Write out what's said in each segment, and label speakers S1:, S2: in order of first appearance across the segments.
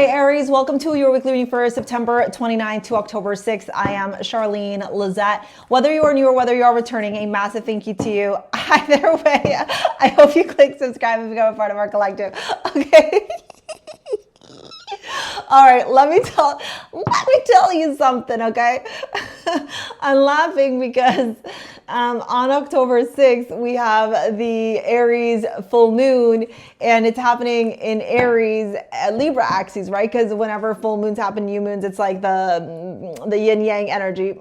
S1: Hey Aries, welcome to your weekly reading for September 29th to October 6th. I am Charlene Lizette. Whether you are new or whether you are returning, a massive thank you to you. Either way, I hope you click subscribe and become a part of our collective. Okay. All right, let me tell you something, okay? I'm laughing because on October 6th, we have the Aries full moon, and it's happening in Aries Libra axis, right? Because whenever full moons happen, new moons, it's like the yin yang energy.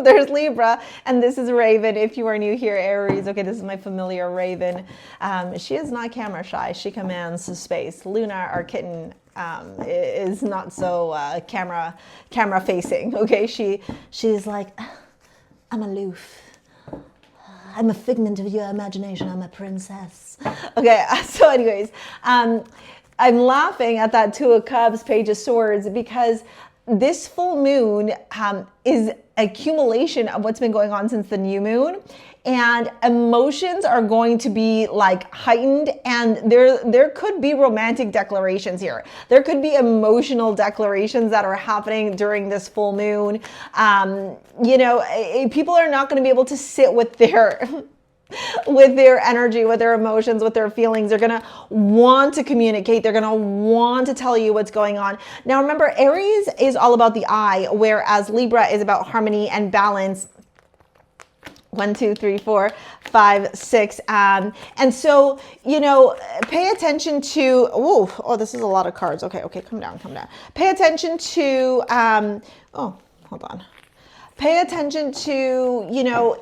S1: There's Libra, and this is Raven. If you are new here, Aries, okay, this is my familiar Raven. She is not camera shy. She commands space. Luna, our kitten, is not so camera facing. Okay, she's like, I'm aloof. I'm a figment of your imagination. I'm a princess. Okay, so anyways, I'm laughing at that Two of Cups, Page of Swords, because this full moon is accumulation of what's been going on since the new moon, and emotions are going to be like heightened, and there could be romantic declarations here. There could be emotional declarations that are happening during this full moon. You know, people are not going to be able to sit with their energy, with their emotions, with their feelings. They're going to want to communicate. They're going to want to tell you what's going on. Now, remember, Aries is all about the I, whereas Libra is about harmony and balance. 1, 2, 3, 4, 5, 6. And so, you know, pay attention to, oh, this is a lot of cards. Okay, come down. Pay attention to, hold on. Pay attention to, you know,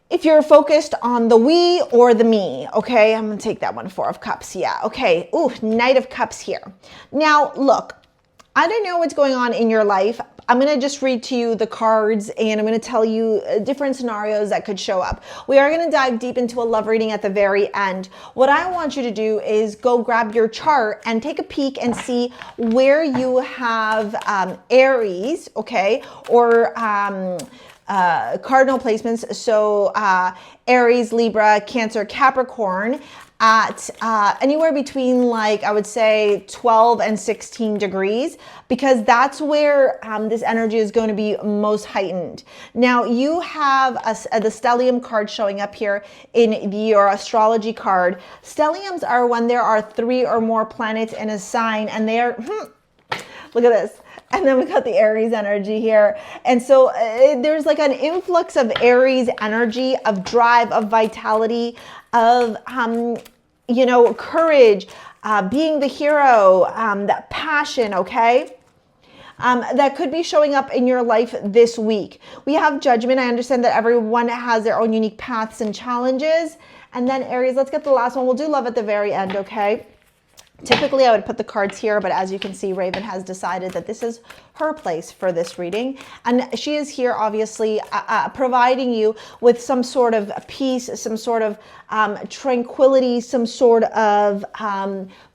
S1: if you're focused on the we or the me, okay? I'm gonna take that one, 4 of Cups, yeah, okay. Ooh, Knight of Cups here. Now, look, I don't know what's going on in your life. I'm gonna just read to you the cards, and I'm gonna tell you different scenarios that could show up. We are gonna dive deep into a love reading at the very end. What I want you to do is go grab your chart and take a peek and see where you have Aries, okay, or cardinal placements. So Aries, Libra, Cancer, Capricorn at anywhere between, like, I would say 12 and 16 degrees, because that's where this energy is going to be most heightened. Now, you have the stellium card showing up here in your astrology card. Stelliums are when there are 3 or more planets in a sign, and they are, look at this. And then we got the Aries energy here. And so there's like an influx of Aries energy, of drive, of vitality, of, you know, courage, being the hero, that passion, okay? That could be showing up in your life this week. We have Judgment. I understand that everyone has their own unique paths and challenges. And then Aries, let's get the last one. We'll do Love at the very end, okay? Typically, I would put the cards here, but as you can see, Raven has decided that this is her place for this reading. And she is here, obviously, providing you with some sort of peace, some sort of tranquility, some sort of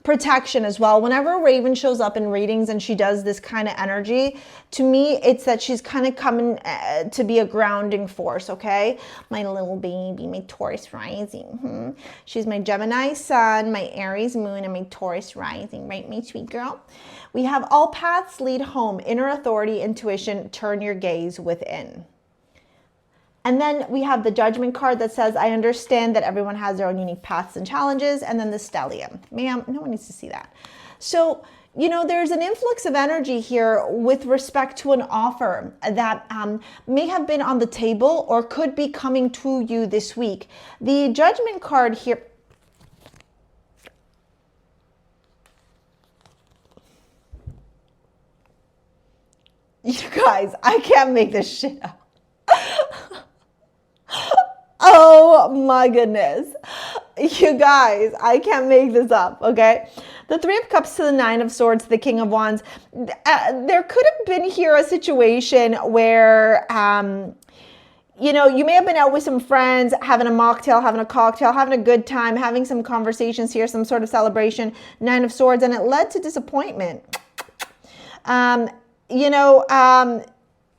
S1: protection as well. Whenever Raven shows up in readings and she does this kind of energy, to me, it's that she's kind of coming to be a grounding force, okay? My little baby, my Taurus rising. She's my Gemini sun, my Aries moon, and my Taurus rising, right, my sweet girl? We have all paths lead home, inner authority, intuition, turn your gaze within. And then we have the Judgment card that says, I understand that everyone has their own unique paths and challenges. And then the stellium. Ma'am, no one needs to see that. So, you know, there's an influx of energy here with respect to an offer that may have been on the table or could be coming to you this week. The Judgment card here. You guys, I can't make this shit up. Oh my goodness. You guys, I can't make this up, okay? The 3 of Cups to the 9 of Swords, the King of Wands. There could have been here a situation where, you know, you may have been out with some friends, having a mocktail, having a cocktail, having a good time, having some conversations here, some sort of celebration, 9 of Swords, and it led to disappointment. You know,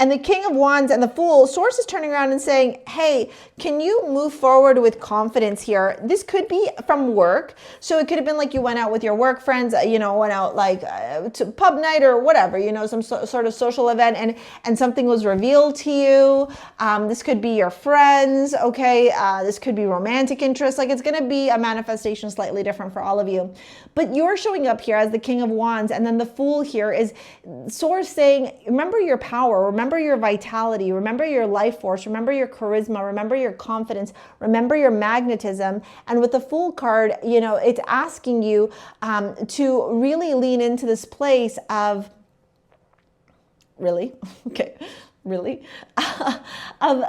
S1: And the King of Wands and the Fool, Source is turning around and saying, hey, can you move forward with confidence here? This could be from work. So it could have been like you went out with your work friends, you know, went out like to pub night or whatever, you know, some sort of social event, and something was revealed to you. This could be your friends, okay? This could be romantic interest. Like, it's going to be a manifestation slightly different for all of you. But you're showing up here as the King of Wands, and then the Fool here is Source saying, remember your power, remember your vitality, remember your life force, remember your charisma, remember your confidence, remember your magnetism. And with the Fool card, you know, it's asking you to really lean into this place of, really? Okay, really? Of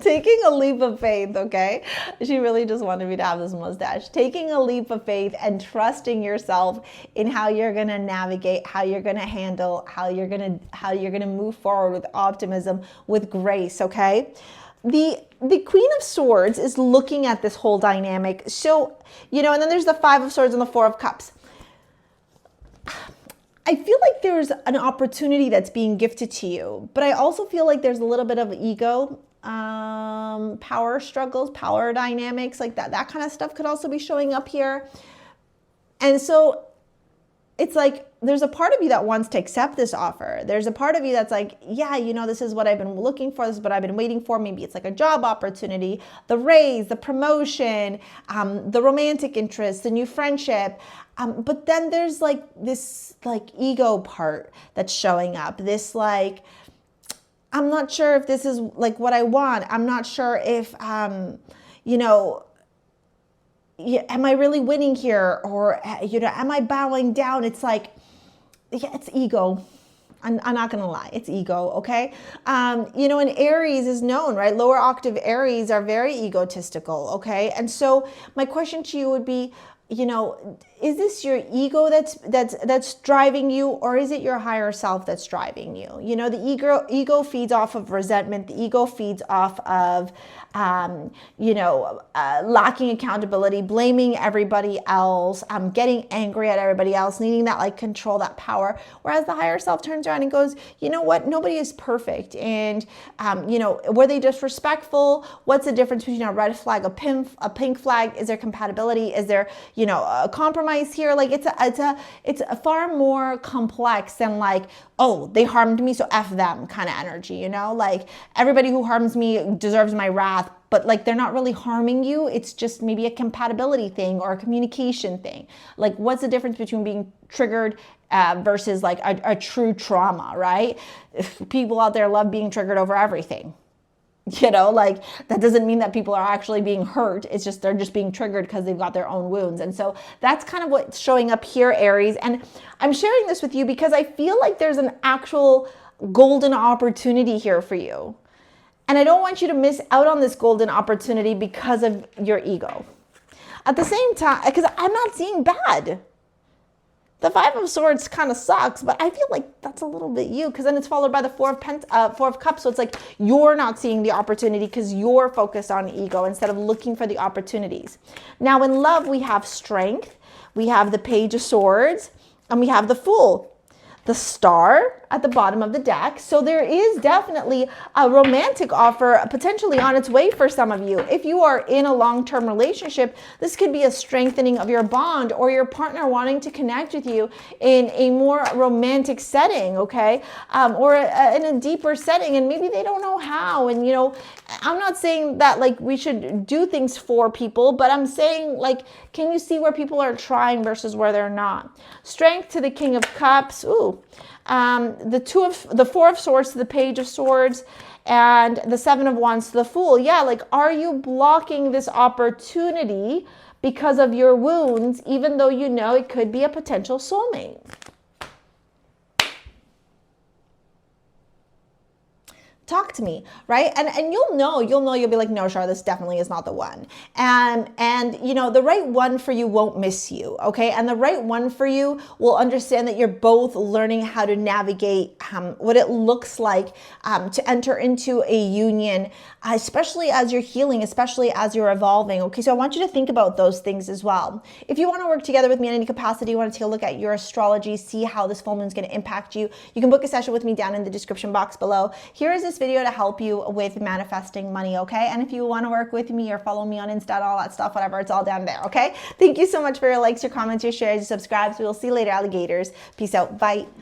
S1: taking a leap of faith, okay? She really just wanted me to have this mustache. Taking a leap of faith and trusting yourself in how you're going to navigate, how you're going to handle, how you're going to move forward with optimism, with grace, okay? The Queen of Swords is looking at this whole dynamic. So, you know, and then there's the Five of Swords and the Four of Cups. I feel like there's an opportunity that's being gifted to you, but I also feel like there's a little bit of ego, power struggles, power dynamics, like that kind of stuff could also be showing up here. And so it's like, there's a part of you that wants to accept this offer. There's a part of you that's like, yeah, you know, this is what I've been looking for. This is what I've been waiting for. Maybe it's like a job opportunity, the raise, the promotion, the romantic interest, the new friendship. But then there's like this like ego part that's showing up. This like, I'm not sure if this is like what I want. I'm not sure if, you know, am I really winning here? Or, you know, am I bowing down? It's like, yeah, it's ego. I'm not going to lie. It's ego. Okay. You know, and Aries is known, right? Lower octave Aries are very egotistical. Okay. And so my question to you would be, you know, is this your ego that's driving you, or is it your higher self that's driving you? You know, the ego feeds off of resentment. The ego feeds off of, you know, lacking accountability, blaming everybody else, getting angry at everybody else, needing that like control, that power. Whereas the higher self turns around and goes, you know what? Nobody is perfect. And, you know, were they disrespectful? What's the difference between a red flag, a pink flag? Is there compatibility? Is there, you know, a compromise here? Like it's a far more complex than like, oh, they harmed me, so F them kind of energy, you know? Like everybody who harms me deserves my wrath, but like they're not really harming you. It's just maybe a compatibility thing or a communication thing. Like what's the difference between being triggered versus like a true trauma, right? People out there love being triggered over everything. You know, like that doesn't mean that people are actually being hurt. It's just they're just being triggered because they've got their own wounds. And so that's kind of what's showing up here, Aries. And I'm sharing this with you because I feel like there's an actual golden opportunity here for you. And I don't want you to miss out on this golden opportunity because of your ego. At the same time, because I'm not seeing bad. The Five of Swords kind of sucks, but I feel like that's a little bit you, because then it's followed by the Four of Cups. So it's like you're not seeing the opportunity because you're focused on ego instead of looking for the opportunities. Now in love, we have Strength, we have the Page of Swords, and we have the Fool. The Star at the bottom of the deck. So there is definitely a romantic offer potentially on its way for some of you. If you are in a long-term relationship, this could be a strengthening of your bond or your partner wanting to connect with you in a more romantic setting, okay? Or in a deeper setting, and maybe they don't know how. And, you know, I'm not saying that like we should do things for people, but I'm saying like, can you see where people are trying versus where they're not? Strength to the King of Cups. Ooh. The Four of Swords to the Page of Swords, and the Seven of Wands to the Fool. Yeah, like, are you blocking this opportunity because of your wounds, even though you know it could be a potential soulmate? talk to me, right? And you'll be like, no, Char, this definitely is not the one. And you know, the right one for you won't miss you, okay? And the right one for you will understand that you're both learning how to navigate what it looks like to enter into a union, especially as you're healing, especially as you're evolving, okay? So I want you to think about those things as well. If you want to work together with me in any capacity, you want to take a look at your astrology, see how this full moon is going to impact you, you can book a session with me down in the description box below. Here is this video to help you with manifesting money, okay? And if you want to work with me or follow me on Insta and all that stuff, whatever, it's all down there, okay? Thank you so much for your likes, your comments, your shares, your subscribes. We will see you later, alligators. Peace out. Bye.